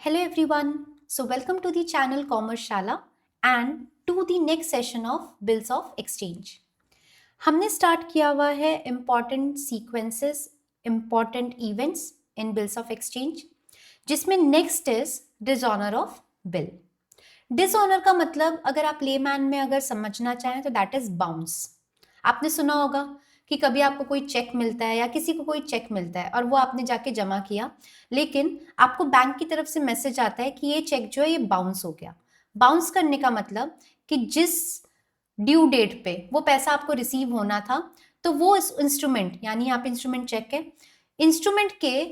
Hello everyone. So welcome to the channel Commerce Shala and to the next session of Bills of Exchange. हमने start किया हुआ है important sequences, important events in bills of exchange, जिसमें next is dishonour of bill. Dishonour का मतलब अगर आप layman में अगर समझना चाहें तो दैट इज बाउंस. आपने सुना होगा कि कभी आपको कोई चेक मिलता है या किसी को कोई चेक मिलता है और वो आपने जाके जमा किया, लेकिन आपको बैंक की तरफ से मैसेज आता है कि ये चेक जो है ये बाउंस हो गया. बाउंस करने का मतलब कि जिस ड्यू डेट पे वो पैसा आपको रिसीव होना था, तो वो इस इंस्ट्रूमेंट, यानी यहाँ पे इंस्ट्रूमेंट चेक है, इंस्ट्रूमेंट के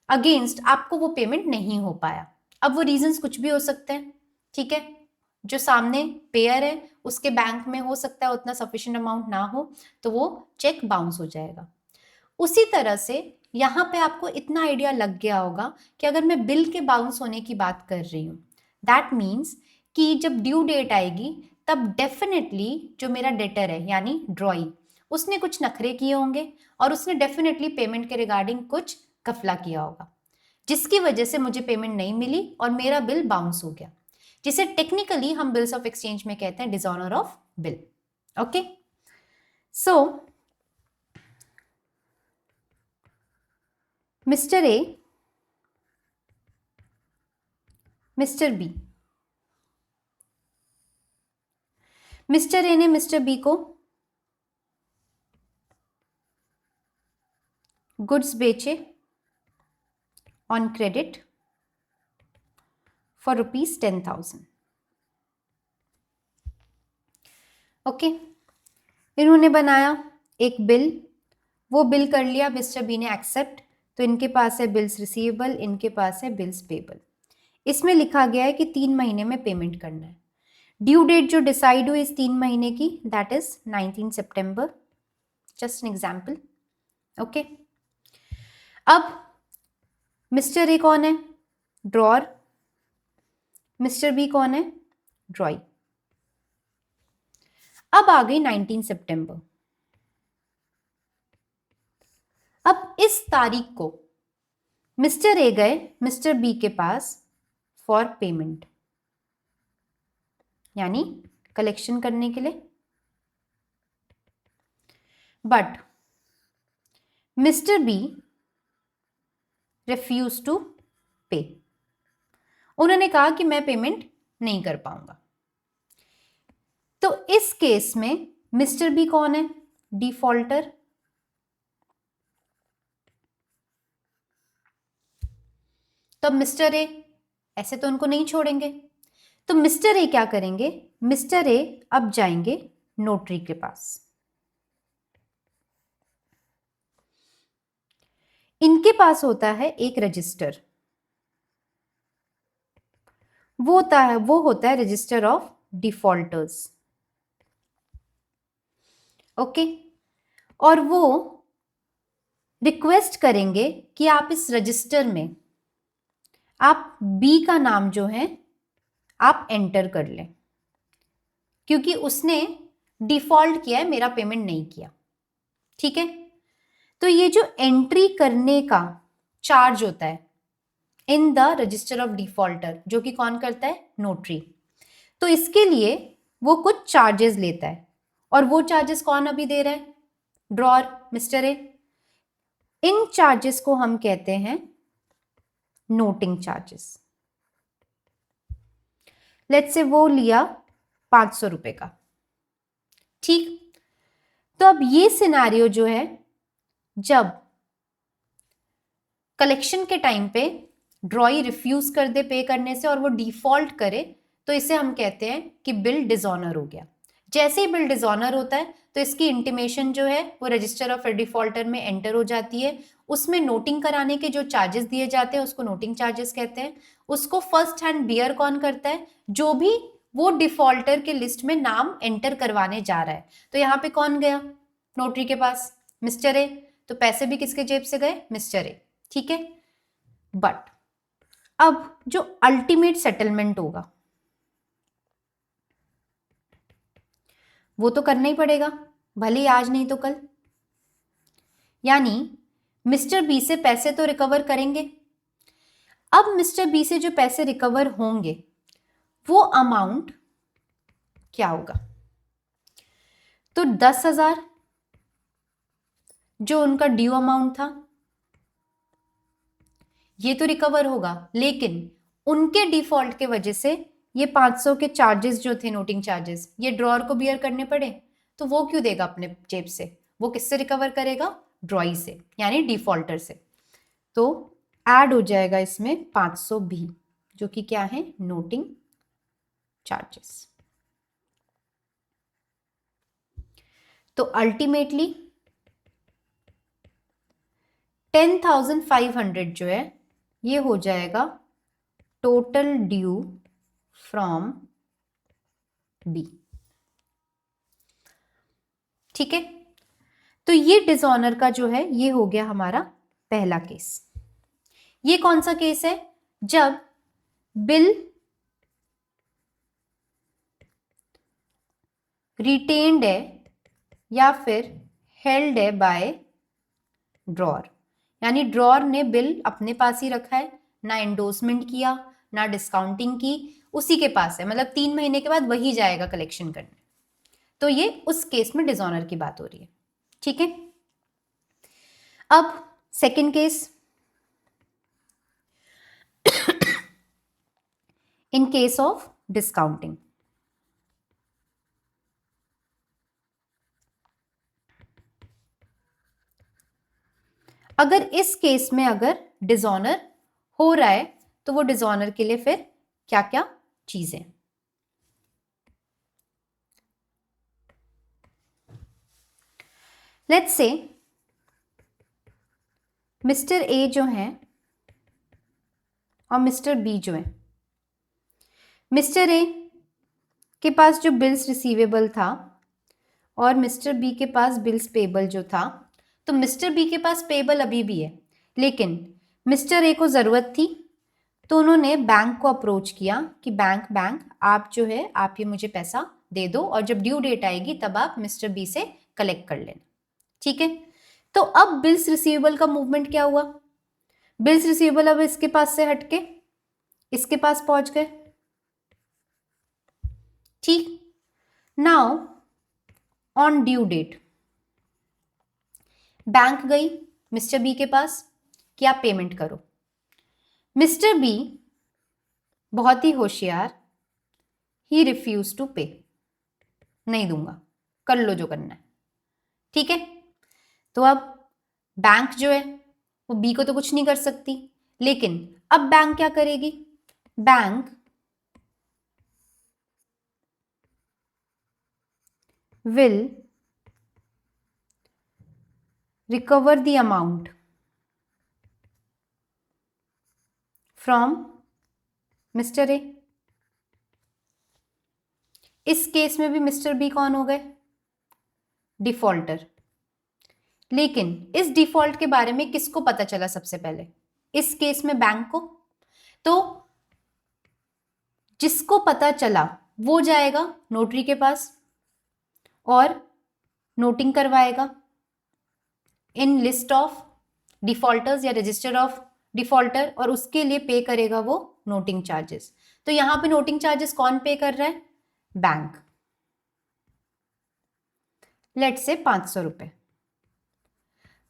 अगेंस्ट आपको वो पेमेंट नहीं हो पाया. अब वो रीजंस कुछ भी हो सकते हैं, ठीक है. जो सामने पेयर है उसके बैंक में हो सकता है उतना सफिशिएंट अमाउंट ना हो, तो वो चेक बाउंस हो जाएगा. उसी तरह से यहाँ पे आपको इतना आइडिया लग गया होगा कि अगर मैं बिल के बाउंस होने की बात कर रही हूँ, दैट मीन्स कि जब ड्यू डेट आएगी तब डेफिनेटली जो मेरा डेटर है यानी ड्रॉई, उसने कुछ नखरे किए होंगे और उसने डेफिनेटली पेमेंट के रिगार्डिंग कुछ गफला किया होगा, जिसकी वजह से मुझे पेमेंट नहीं मिली और मेरा बिल बाउंस हो गया, जिसे टेक्निकली हम बिल्स ऑफ एक्सचेंज में कहते हैं dishonour of bill. Okay, so Mister A, Mister B. Mister A ने मिस्टर बी को गुड्स बेचे ऑन क्रेडिट फॉर ₹10,000. ओके, इन्होंने बनाया एक बिल, वो बिल कर लिया, मिस्टर बी ने एक्सेप्ट, तो इनके पास है बिल्स रिसीवेबल, इनके पास है बिल्स पेबल. इसमें लिखा गया है कि 3 महीने में पेमेंट करना है. ड्यू डेट जो डिसाइड हुई इस 3 महीने की, that is 19 September. Just an example. Okay, अब मिस्टर ए कौन है? ड्रॉर. मिस्टर बी कौन है? ड्रॉई. अब आ गई 19 सितंबर. अब इस तारीख को मिस्टर ए गए मिस्टर बी के पास फॉर पेमेंट, यानी कलेक्शन करने के लिए. But Mister B refuse to pay. उन्होंने कहा कि मैं पेमेंट नहीं कर पाऊंगा. तो इस केस में मिस्टर बी कौन है? डिफॉल्टर. तो मिस्टर ए, ऐसे तो उनको नहीं छोड़ेंगे, तो मिस्टर ए क्या करेंगे? मिस्टर ए अब जाएंगे नोटरी के पास. इनके पास होता है एक रजिस्टर, वो होता है रजिस्टर ऑफ डिफॉल्टर्स. ओके, और वो रिक्वेस्ट करेंगे कि आप इस रजिस्टर में आप बी का नाम जो है आप एंटर कर लें, क्योंकि उसने डिफॉल्ट किया है, मेरा पेमेंट नहीं किया. ठीक है, तो ये जो एंट्री करने का चार्ज होता है in the register of defaulter, जो कि कौन करता है? नोटरी. तो इसके लिए वो कुछ चार्जेस लेता है, और वो चार्जेस कौन अभी दे रहा है? Drawer, mister A. In charges को हम कहते हैं नोटिंग चार्जेस. लेट्स से वो लिया 500 रुपए का. ठीक, तो अब ये सिनेरियो जो है, जब कलेक्शन के टाइम पे ड्रॉई रिफ्यूज कर दे पे करने से और वो डिफॉल्ट करे, तो इसे हम कहते हैं कि बिल डिसऑनर हो गया. जैसे ही बिल डिसऑनर होता है तो इसकी इंटीमेशन जो है वो रजिस्टर ऑफ डिफॉल्टर में एंटर हो जाती है. उसमें नोटिंग कराने के जो चार्जेस दिए जाते हैं उसको नोटिंग चार्जेस कहते हैं. उसको फर्स्ट हैंड बियर कौन करता है? जो भी वो डिफॉल्टर के लिस्ट में नाम एंटर करवाने जा रहा है. तो यहाँ पे कौन गया नोटरी के पास? Mister A. तो पैसे भी किसके जेब से गए? Mister A. ठीक है, बट अब जो अल्टीमेट सेटलमेंट होगा वो तो करना ही पड़ेगा, भले ही आज नहीं तो कल. यानी मिस्टर बी से पैसे तो रिकवर करेंगे. अब मिस्टर बी से जो पैसे रिकवर होंगे वो अमाउंट क्या होगा? तो 10,000 जो उनका ड्यू अमाउंट था ये तो रिकवर होगा, लेकिन उनके डिफॉल्ट के वजह से ये 500 के चार्जेस जो थे, नोटिंग चार्जेस, ये ड्रॉअर को बियर करने पड़े। तो वो क्यों देगा अपने जेब से? वो किससे रिकवर करेगा? ड्रॉई से, यानी डिफॉल्टर से। तो ऐड हो जाएगा इसमें 500 भी, जो कि क्या है? Noting charges. तो अल्टीमेटली 10,500 जो है ये हो जाएगा टोटल ड्यू फ्रॉम बी। ठीक है, तो ये डिसऑनर का जो है ये हो गया हमारा पहला केस। ये कौन सा केस है? जब बिल रिटेन्ड है या फिर हेल्ड है बाय ड्रॉअर, यानी ड्रॉअर ने बिल अपने पास ही रखा है, ना एंडोर्समेंट किया ना डिस्काउंटिंग की, उसी के पास है, मतलब 3 महीने के बाद वही जाएगा कलेक्शन करने। तो ये उस केस में डिसऑनर की बात हो रही है। ठीक है, अब second case, in case of discounting. अगर इस केस में अगर डिसऑनर हो रहा है तो वो डिसऑनर के लिए फिर क्या क्या चीजें? लेट्स से मिस्टर ए जो है और मिस्टर बी जो है, मिस्टर ए के पास जो बिल्स रिसीवेबल था और मिस्टर बी के पास बिल्स पेबल जो था, तो मिस्टर बी के पास पेबल अभी भी है, लेकिन मिस्टर ए को ज़रूरत थी तो उन्होंने बैंक को अप्रोच किया कि बैंक आप जो है आप ये मुझे पैसा दे दो और जब ड्यू डेट आएगी तब आप मिस्टर बी से कलेक्ट कर लेना। ठीक है, तो अब बिल्स रिसीवेबल का मूवमेंट क्या हुआ? बिल्स रिसीवेबल अब इसके पास से हटके इसके पास पहुंच गए। ठीक, now on due date bank गई मिस्टर बी के पास कि आप पेमेंट करो। मिस्टर बी बहुत ही होशियार, ही रिफ्यूज टू पे, नहीं दूंगा, कर लो जो करना है। ठीक है, तो अब बैंक जो है वो बी को तो कुछ नहीं कर सकती, लेकिन अब बैंक क्या करेगी? Bank will recover the amount from mister A. इस केस में भी मिस्टर बी कौन हो गए? डिफॉल्टर। लेकिन इस डिफॉल्ट के बारे में किसको पता चला सबसे पहले? इस केस में बैंक को। तो जिसको पता चला वो जाएगा नोटरी के पास और नोटिंग करवाएगा इन लिस्ट ऑफ डिफॉल्टर्स या रजिस्टर ऑफ डिफॉल्टर, और उसके लिए पे करेगा वो नोटिंग चार्जेस। तो यहां पे नोटिंग चार्जेस कौन पे कर रहा है? बैंक। लेट से 500 रुपए।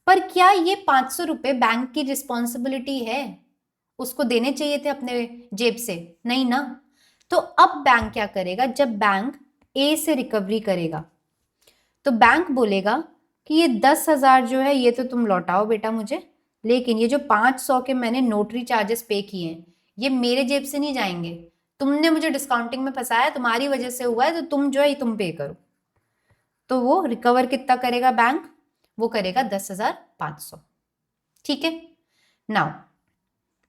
पर क्या ये 500 रुपए बैंक की रिस्पॉन्सिबिलिटी है? उसको देने चाहिए थे अपने जेब से, नहीं ना। तो अब बैंक क्या करेगा? जब बैंक ए से रिकवरी करेगा तो बैंक बोलेगा कि ये 10,000 जो है ये तो तुम लौटाओ बेटा मुझे, लेकिन ये जो 500 के मैंने नोटरी चार्जेस पे किए हैं ये मेरे जेब से नहीं जाएंगे, तुमने मुझे डिस्काउंटिंग में फंसाया, तुम्हारी वजह से हुआ है, तो तुम जो है तुम पे करो। तो वो रिकवर कितना करेगा बैंक? वो करेगा 10,500। ठीक है, नाउ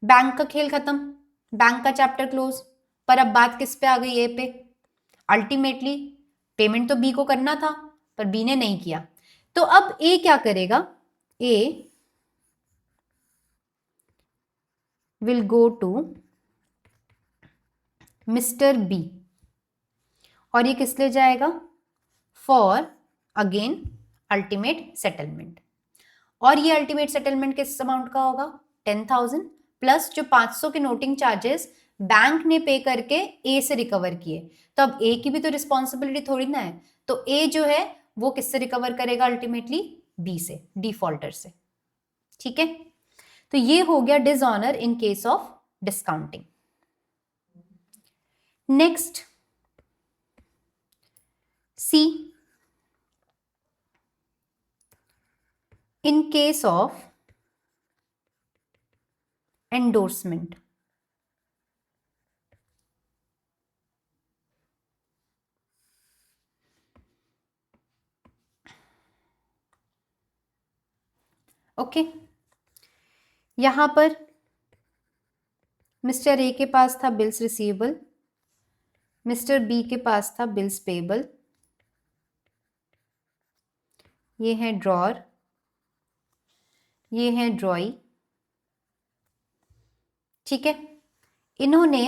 बैंक का खेल खत्म, बैंक का चैप्टर क्लोज। पर अब बात किस पे आ गई? ए पे। अल्टीमेटली पेमेंट तो बी को करना था पर बी ने नहीं किया, तो अब ए क्या करेगा? A will go to mister B और ये किस लिए जाएगा? For again ultimate settlement. और ये अल्टीमेट सेटलमेंट किस अमाउंट का होगा? 10,000 प्लस जो 500 के नोटिंग चार्जेस बैंक ने पे करके ए से रिकवर किए, तो अब ए की भी तो रिस्पॉन्सिबिलिटी थोड़ी ना है, तो ए जो है वो किससे रिकवर करेगा अल्टीमेटली, बी से, डिफॉल्टर से। ठीक है, तो ये हो गया dishonour in case of discounting. Next C, in case of endorsement, okay यहां पर मिस्टर ए के पास था बिल्स रिसीवेबल, मिस्टर बी के पास था बिल्स पेबल, ये है ड्रॉर, ये है ड्रॉई। ठीक है, इन्होंने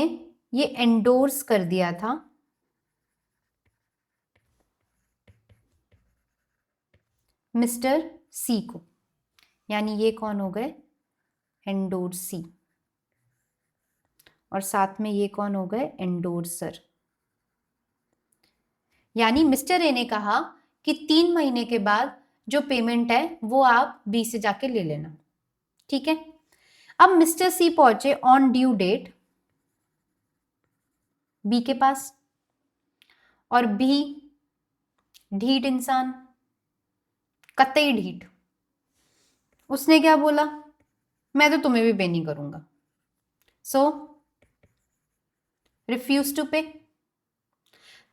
ये एंडोर्स कर दिया था मिस्टर सी को, यानी ये कौन हो गए, एंडोर्सी, और साथ में ये कौन हो गए, एंडोर्सर। यानी मिस्टर ए ने कहा कि 3 महीने के बाद जो पेमेंट है वो आप बी से जाके ले लेना। ठीक है, अब मिस्टर सी पहुंचे ऑन ड्यू डेट बी के पास, और बी ढीठ इंसान, कतई ढीठ, उसने क्या बोला, मैं तो तुम्हें भी पे नहीं करूंगा, सो रिफ्यूज टू पे।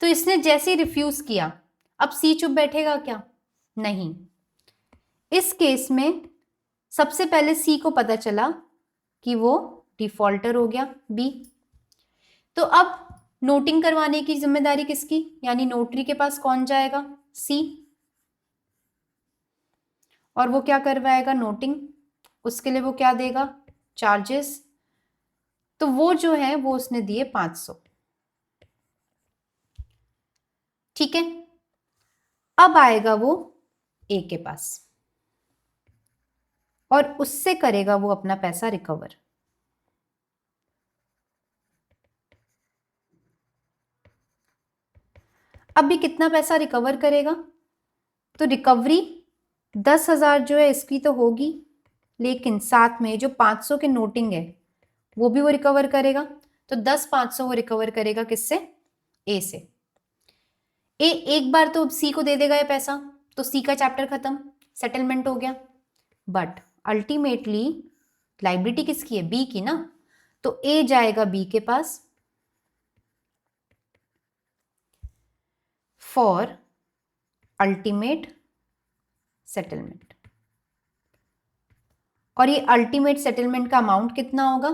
तो इसने जैसे ही रिफ्यूज किया, अब सी चुप बैठेगा क्या, नहीं। इस केस में सबसे पहले सी को पता चला कि वो डिफॉल्टर हो गया बी, तो अब नोटिंग करवाने की जिम्मेदारी किसकी, यानी नोटरी के पास कौन जाएगा, सी, और वो क्या करवाएगा, नोटिंग, उसके लिए वो क्या देगा, चार्जेस, तो वो जो है वो उसने दिए 500। ठीक है, अब आएगा वो ए के पास और उससे करेगा वो अपना पैसा रिकवर। अब भी कितना पैसा रिकवर करेगा, तो रिकवरी 10,000 जो है इसकी तो होगी, लेकिन साथ में जो 500 के नोटिंग है वो भी वो रिकवर करेगा, तो 10,500 वो रिकवर करेगा किससे, ए से। ए एक बार तो सी को दे देगा ये पैसा, तो सी का चैप्टर खत्म, सेटलमेंट हो गया। बट अल्टीमेटली लाइबिलिटी किसकी है, बी की ना, तो ए जाएगा बी के पास फॉर अल्टीमेट सेटलमेंट, और ये अल्टीमेट सेटलमेंट का अमाउंट कितना होगा,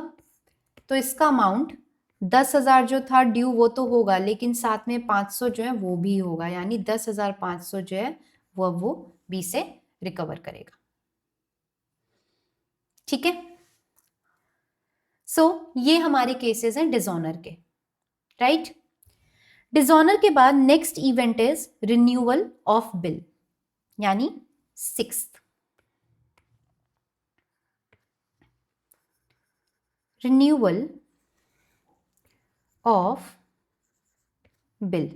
तो इसका अमाउंट 10,000 जो था ड्यू वो तो होगा, लेकिन साथ में 500 जो है वो भी होगा, यानी 10,500 जो है वो बी से रिकवर करेगा। ठीक है, सो ये हमारे केसेस हैं डिसऑनर के, राइट। डिसऑनर के बाद next event is renewal of bill, यानी 6th रिन्यूअल ऑफ बिल।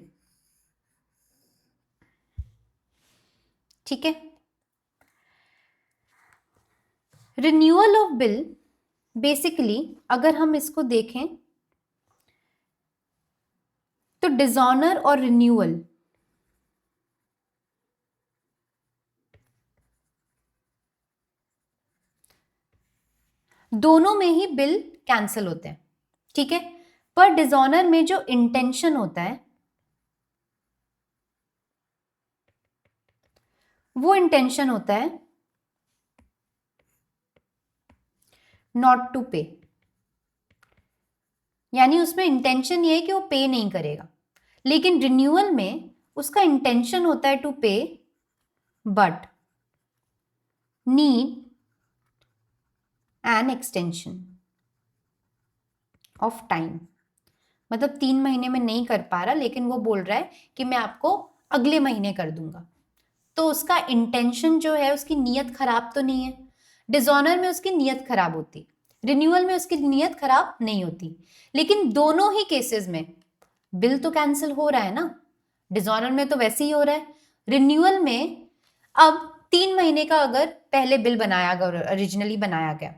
ठीक है, रिन्यूअल ऑफ बिल बेसिकली अगर हम इसको देखें तो डिसऑनर और रिन्यूअल दोनों में ही बिल कैंसिल होते हैं। ठीक है, पर डिसऑनर में जो इंटेंशन होता है वो इंटेंशन होता है नॉट टू पे, यानी उसमें इंटेंशन ये है कि वो पे नहीं करेगा, लेकिन रिन्यूअल में उसका इंटेंशन होता है टू पे but need an extension of time, मतलब 3 महीने में नहीं कर पा रहा, लेकिन वो बोल रहा है कि मैं आपको अगले महीने कर दूंगा, तो उसका इंटेंशन जो है, उसकी नीयत खराब तो नहीं है। डिसऑनर में उसकी नीयत खराब होती, रिन्यूअल में उसकी नीयत खराब नहीं होती। लेकिन दोनों ही केसेस में बिल तो कैंसिल हो रहा है ना, डिसऑनर में तो वैसे ही हो रहा है, रिन्यूअल में अब 3 महीने का अगर पहले बिल बनाया गया, ओरिजिनली बनाया गया,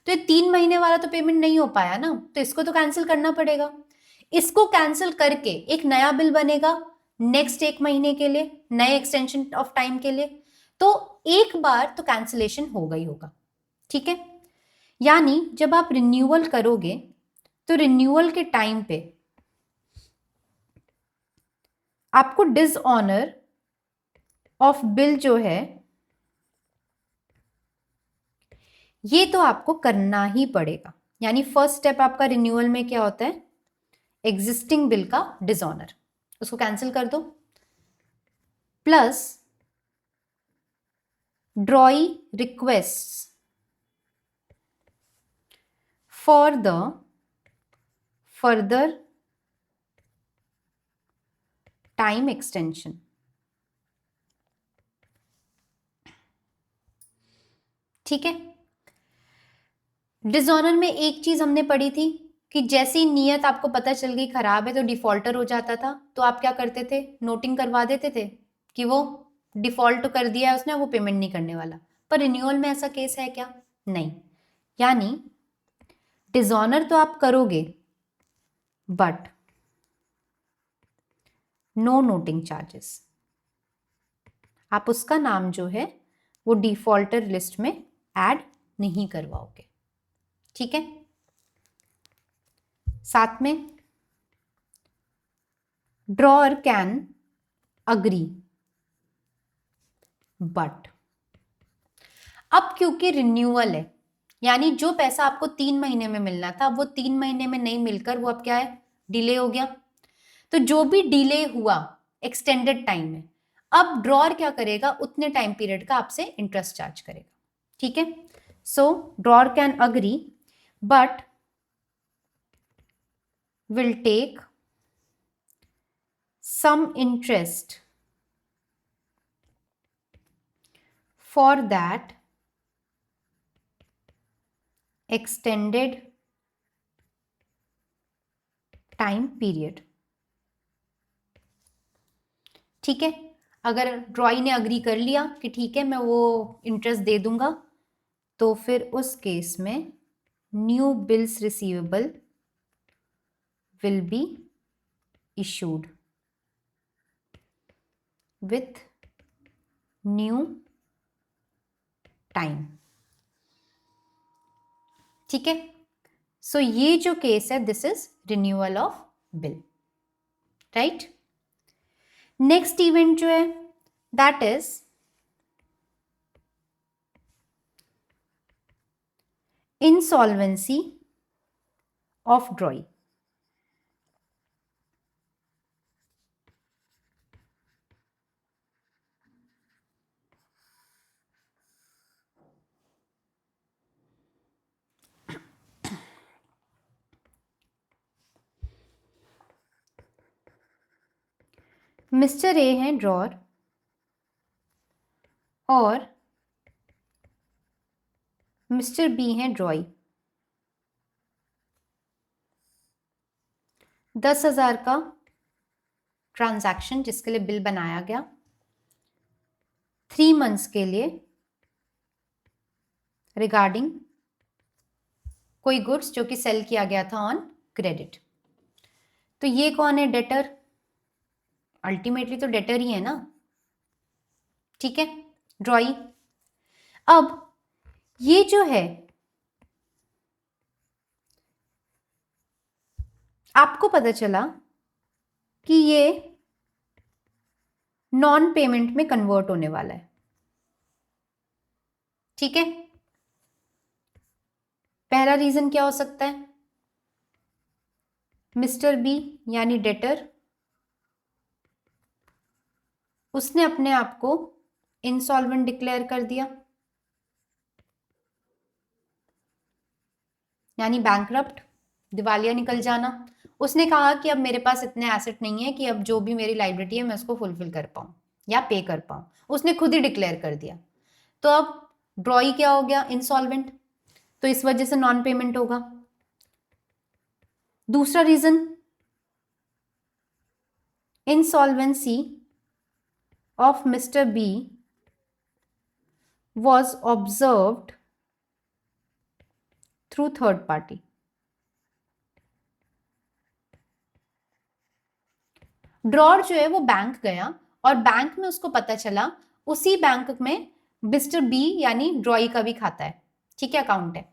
तो ये 3 महीने वाला तो पेमेंट नहीं हो पाया ना, तो इसको तो कैंसिल करना पड़ेगा। इसको कैंसिल करके एक नया बिल बनेगा नेक्स्ट 1 महीने के लिए, नए एक्सटेंशन ऑफ टाइम के लिए, तो एक बार तो कैंसिलेशन होगा ही होगा। ठीक है, यानी जब आप रिन्यूअल करोगे तो रिन्यूअल के टाइम पे आपको डिसऑनर ऑफ बिल जो है ये तो आपको करना ही पड़ेगा। यानी फर्स्ट स्टेप आपका रिन्यूअल में क्या होता है, एग्जिस्टिंग बिल का डिसऑनर, उसको कैंसिल कर दो, plus ड्रॉई request for the further time extension. ठीक है, डिसऑनर में एक चीज हमने पढ़ी थी कि जैसे ही नियत आपको पता चल गई खराब है तो डिफॉल्टर हो जाता था, तो आप क्या करते थे, नोटिंग करवा देते थे कि वो डिफॉल्ट कर दिया है उसने, वो पेमेंट नहीं करने वाला। पर रिन्यूअल में ऐसा केस है क्या, नहीं। यानी डिसऑनर तो आप करोगे बट नो नोटिंग चार्जेस, आप उसका नाम जो है वो डिफॉल्टर लिस्ट में ऐड नहीं करवाओगे। ठीक है, साथ में ड्रॉअर कैन अग्री बट, अब क्योंकि रिन्यूअल है यानी जो पैसा आपको 3 महीने में मिलना था वो 3 महीने में नहीं मिलकर वो अब क्या है, डिले हो गया। तो जो भी डिले हुआ एक्सटेंडेड टाइम में, अब ड्रॉअर क्या करेगा, उतने टाइम पीरियड का आपसे इंटरेस्ट चार्ज करेगा। ठीक है, so drawer can agree but will take some interest for that extended time period। ठीक है, अगर ड्रॉई ने अग्री कर लिया कि ठीक है मैं वो इंटरेस्ट दे दूंगा, तो फिर उस केस में new bills receivable will be issued with new time। ठीक है, सो ये जो केस है this is renewal of bill, right. Next event जो है that is insolvency of ड्रॉई। Mister A हैं ड्रॉअर और मिस्टर बी हैं ड्रॉई। 10,000 का ट्रांजैक्शन जिसके लिए बिल बनाया गया 3 मंथ्स के लिए रिगार्डिंग कोई गुड्स जो कि सेल किया गया था ऑन क्रेडिट। तो ये कौन है, डेटर, अल्टीमेटली तो डेटर ही है ना। ठीक है, ड्रॉई। अब ये जो है आपको पता चला कि ये नॉन पेमेंट में कन्वर्ट होने वाला है। ठीक है, पहला रीजन क्या हो सकता है, मिस्टर बी यानी डेटर उसने अपने आप को इंसॉल्वेंट डिक्लेयर कर दिया, यानी बैंकरप्ट, दिवालिया निकल जाना। उसने कहा कि अब मेरे पास इतने एसेट नहीं है कि अब जो भी मेरी लाइबिलिटी है मैं उसको फुलफिल कर पाऊं या पे कर पाऊं। उसने खुद ही डिक्लेयर कर दिया। तो अब ड्रॉई क्या हो गया, इंसॉल्वेंट। तो इस वजह से नॉन पेमेंट होगा। दूसरा reason, insolvency of Mister B was observed through third party। Drawer जो है वो बैंक गया और बैंक में उसको पता चला, उसी बैंक में मिस्टर बी यानी ड्रॉई का भी खाता है, ठीक है, अकाउंट है।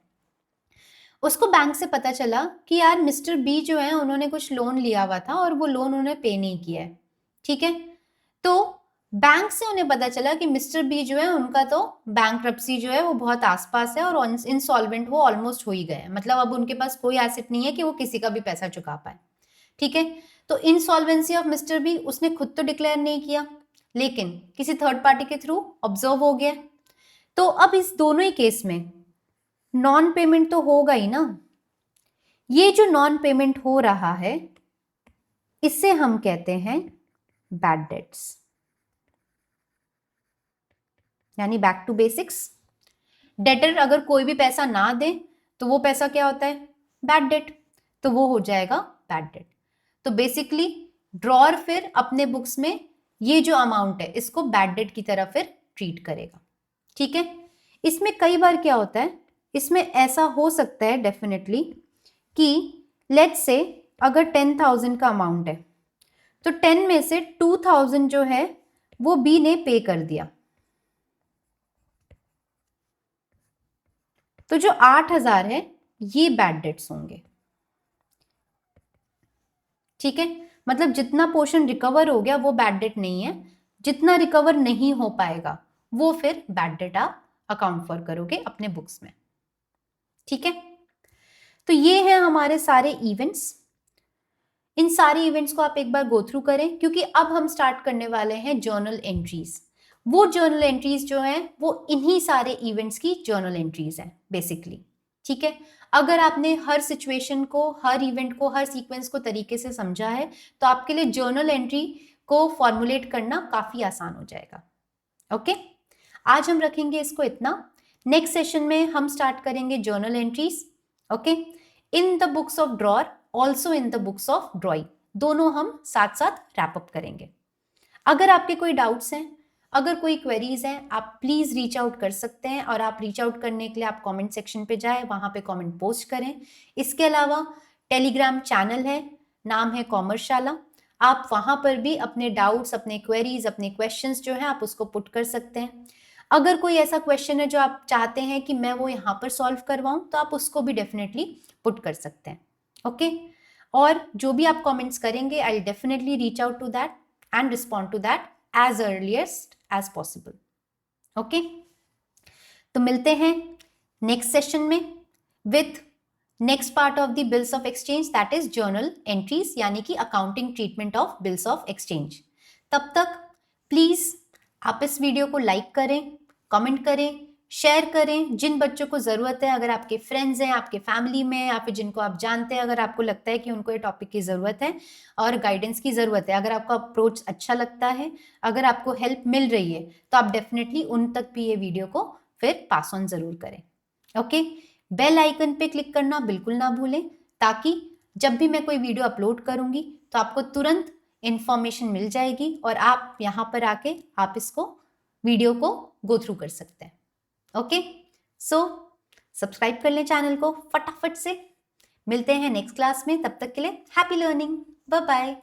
उसको बैंक से पता चला कि यार मिस्टर बी जो है उन्होंने कुछ लोन लिया हुआ था और वो लोन उन्होंने पे नहीं किया है, ठीक है। तो बैंक से उन्हें पता चला कि मिस्टर बी जो है उनका तो बैंक्रप्सी जो है वो बहुत आसपास है और इंसॉल्वेंट वो ऑलमोस्ट हो ही गए, मतलब अब उनके पास कोई एसेट नहीं है कि वो किसी का भी पैसा चुका पाए, ठीक है। तो इंसॉल्वेंसी ऑफ मिस्टर बी उसने खुद तो डिक्लेयर नहीं किया, लेकिन किसी थर्ड पार्टी के थ्रू ऑब्जर्व हो गया। तो अब इस दोनों ही केस में नॉन पेमेंट तो होगा ही ना। ये जो नॉन पेमेंट हो रहा है इससे हम कहते हैं बैड डेट्स, यानी बैक टू बेसिक्स। डेटर अगर कोई भी पैसा ना दे तो वो पैसा क्या होता है, बैड डेट, तो वो हो जाएगा बैड डेट। तो बेसिकली ड्रॉर फिर अपने बुक्स में ये जो अमाउंट है इसको बैड डेट की तरह फिर ट्रीट करेगा, ठीक है। इसमें कई बार क्या होता है, इसमें ऐसा हो सकता है डेफिनेटली कि लेट्स से अगर 10,000 का अमाउंट है तो 10 में से 2,000 जो है वो बी ने पे कर दिया, तो जो 8,000 है ये बैड डेट्स होंगे, ठीक है। मतलब जितना पोर्शन रिकवर हो गया वो बैड डेट नहीं है, जितना रिकवर नहीं हो पाएगा वो फिर बैड डेट आप अकाउंट फॉर करोगे अपने बुक्स में, ठीक है। तो ये है हमारे सारे इवेंट्स। इन सारे इवेंट्स को आप एक बार गो थ्रू करें, क्योंकि अब हम स्टार्ट करने वाले हैं जर्नल एंट्रीज। वो जर्नल एंट्रीज जो हैं वो इन्हीं सारे इवेंट्स की जर्नल एंट्रीज हैं बेसिकली, ठीक है। अगर आपने हर सिचुएशन को, हर इवेंट को, हर सीक्वेंस को तरीके से समझा है तो आपके लिए जर्नल एंट्री को फॉर्मुलेट करना काफी आसान हो जाएगा। ओके, आज हम रखेंगे इसको इतना। नेक्स्ट सेशन में हम स्टार्ट करेंगे journal entries, okay, in the books of drawer, also in the books of drawing, दोनों हम साथ साथ रैप अप करेंगे। अगर आपके कोई डाउट्स हैं, अगर कोई क्वेरीज हैं, आप प्लीज रीच आउट कर सकते हैं, और आप रीच आउट करने के लिए आप कमेंट सेक्शन पे जाएं, वहां पे कमेंट पोस्ट करें। इसके अलावा टेलीग्राम चैनल है, नाम है कॉमर्सशाला, आप वहां पर भी अपने डाउट्स, अपने क्वेरीज, अपने क्वेश्चंस जो है आप उसको पुट कर सकते हैं। अगर कोई ऐसा क्वेश्चन है जो आप चाहते हैं कि मैं वो यहाँ पर सॉल्व करवाऊं तो आप उसको भी डेफिनेटली पुट कर सकते हैं, ओके। और जो भी आप कमेंट्स करेंगे I will definitely reach out to that and respond to that as earliest as possible, okay। तो मिलते हैं नेक्स्ट सेशन में with next part of the bills of exchange, that is journal entries, यानी कि accounting treatment of bills of exchange. तब तक please आप इस वीडियो को लाइक करें, कमेंट करें, शेयर करें जिन बच्चों को ज़रूरत है। अगर आपके फ्रेंड्स हैं, आपके फैमिली में, या फिर जिनको आप जानते हैं, अगर आपको लगता है कि उनको ये टॉपिक की ज़रूरत है और गाइडेंस की ज़रूरत है, अगर आपको अप्रोच अच्छा लगता है, अगर आपको हेल्प मिल रही है, तो आप डेफिनेटली उन तक भी ये वीडियो को फिर पास ऑन ज़रूर करें, ओके। बेल आइकन पे क्लिक करना बिल्कुल ना भूलें, ताकि जब भी मैं कोई वीडियो अपलोड करूँगी तो आपको तुरंत इन्फॉर्मेशन मिल जाएगी और आप यहाँ पर आके आप इसको वीडियो को गो थ्रू कर सकते हैं, ओके। सो सब्सक्राइब कर लें चैनल को फटाफट से। मिलते हैं नेक्स्ट क्लास में, तब तक के लिए हैप्पी लर्निंग, बाय बाय।